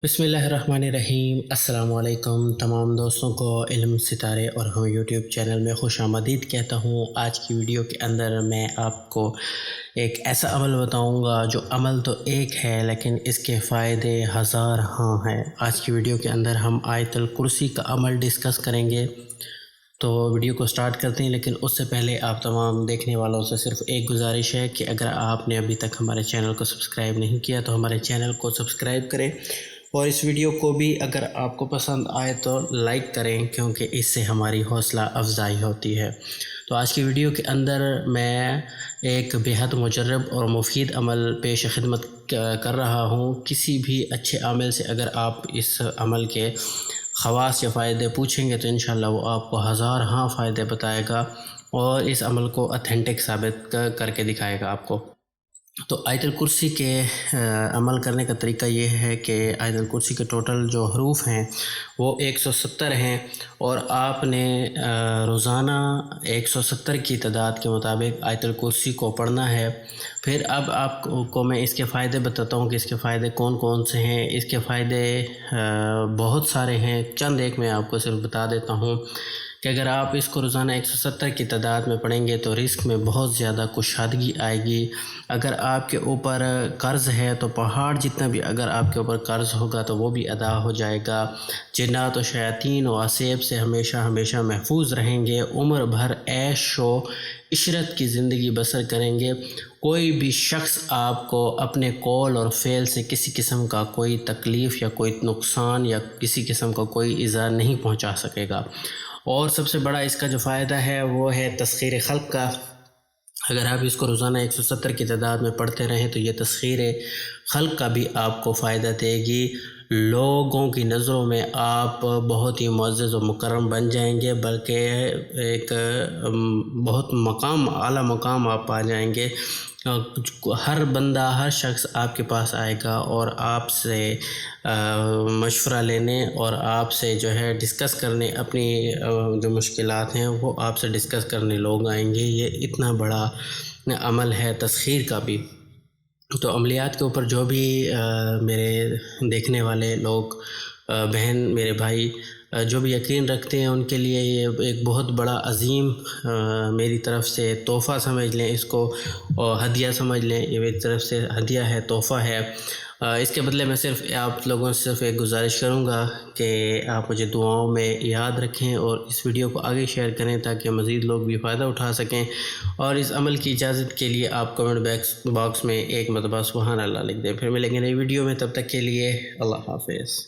بسم اللہ الرحمن الرحیم۔ السلام علیکم تمام دوستوں کو علم ستارے اور ہم یوٹیوب چینل میں خوش آمدید کہتا ہوں۔ آج کی ویڈیو کے اندر میں آپ کو ایک ایسا عمل بتاؤں گا جو عمل تو ایک ہے لیکن اس کے فائدے ہزار ہاں ہیں۔ آج کی ویڈیو کے اندر ہم آیت الکرسی کا عمل ڈسکس کریں گے، تو ویڈیو کو سٹارٹ کرتے ہیں۔ لیکن اس سے پہلے آپ تمام دیکھنے والوں سے صرف ایک گزارش ہے کہ اگر آپ نے ابھی تک ہمارے چینل کو سبسکرائب نہیں کیا تو ہمارے چینل کو سبسکرائب کریں، اور اس ویڈیو کو بھی اگر آپ کو پسند آئے تو لائک کریں، کیونکہ اس سے ہماری حوصلہ افزائی ہوتی ہے۔ تو آج کی ویڈیو کے اندر میں ایک بہت مجرب اور مفید عمل پیش خدمت کر رہا ہوں۔ کسی بھی اچھے عامل سے اگر آپ اس عمل کے خواص یا فائدے پوچھیں گے تو انشاءاللہ وہ آپ کو ہزار ہاں فائدے بتائے گا اور اس عمل کو اتھینٹک ثابت کر کے دکھائے گا آپ کو۔ تو آیت الکرسی کے عمل کرنے کا طریقہ یہ ہے کہ آیت الکرسی کے ٹوٹل جو حروف ہیں وہ 170 ہیں، اور آپ نے روزانہ 170 کی تعداد کے مطابق آیت الکرسی کو پڑھنا ہے۔ پھر اب آپ کو میں اس کے فائدے بتاتا ہوں کہ اس کے فائدے کون کون سے ہیں۔ اس کے فائدے بہت سارے ہیں، چند ایک میں آپ کو صرف بتا دیتا ہوں کہ اگر آپ اس کو روزانہ 170 کی تعداد میں پڑھیں گے تو رزق میں بہت زیادہ کشادگی آئے گی۔ اگر آپ کے اوپر قرض ہے تو پہاڑ جتنا بھی اگر آپ کے اوپر قرض ہوگا تو وہ بھی ادا ہو جائے گا۔ جنات و شیاطین و عصیب سے ہمیشہ محفوظ رہیں گے۔ عمر بھر عیش و عشرت کی زندگی بسر کریں گے۔ کوئی بھی شخص آپ کو اپنے قول اور فعل سے کسی قسم کا کوئی تکلیف یا کوئی نقصان یا کسی قسم کا کوئی ایذا نہیں پہنچا سکے گا۔ اور سب سے بڑا اس کا جو فائدہ ہے وہ ہے تسخیر خلق کا۔ اگر آپ اس کو روزانہ 170 کی تعداد میں پڑھتے رہیں تو یہ تسخیر خلق کا بھی آپ کو فائدہ دے گی۔ لوگوں کی نظروں میں آپ بہت ہی معزز و مکرم بن جائیں گے، بلکہ ایک بہت اعلیٰ مقام آپ پا جائیں گے۔ ہر بندہ، ہر شخص آپ کے پاس آئے گا اور آپ سے مشورہ لینے اور آپ سے جو ہے ڈسکس کرنے، اپنی جو مشکلات ہیں وہ آپ سے ڈسکس کرنے لوگ آئیں گے۔ یہ اتنا بڑا عمل ہے تسخیر کا بھی۔ تو عملیات کے اوپر جو بھی میرے دیکھنے والے لوگ، بہن، میرے بھائی جو بھی یقین رکھتے ہیں ان کے لیے یہ ایک بہت بڑا عظیم میری طرف سے تحفہ سمجھ لیں، اس کو ہدیہ سمجھ لیں۔ یہ میری طرف سے ہدیہ ہے، تحفہ ہے۔ اس کے بدلے میں صرف آپ لوگوں سے صرف ایک گزارش کروں گا کہ آپ مجھے دعاؤں میں یاد رکھیں اور اس ویڈیو کو آگے شیئر کریں تاکہ مزید لوگ بھی فائدہ اٹھا سکیں۔ اور اس عمل کی اجازت کے لیے آپ کمنٹ باکس میں ایک مرتبہ سبحان اللہ لکھ دیں۔ پھر ملیں گے نئی ویڈیو میں، تب تک کے لیے اللہ حافظ۔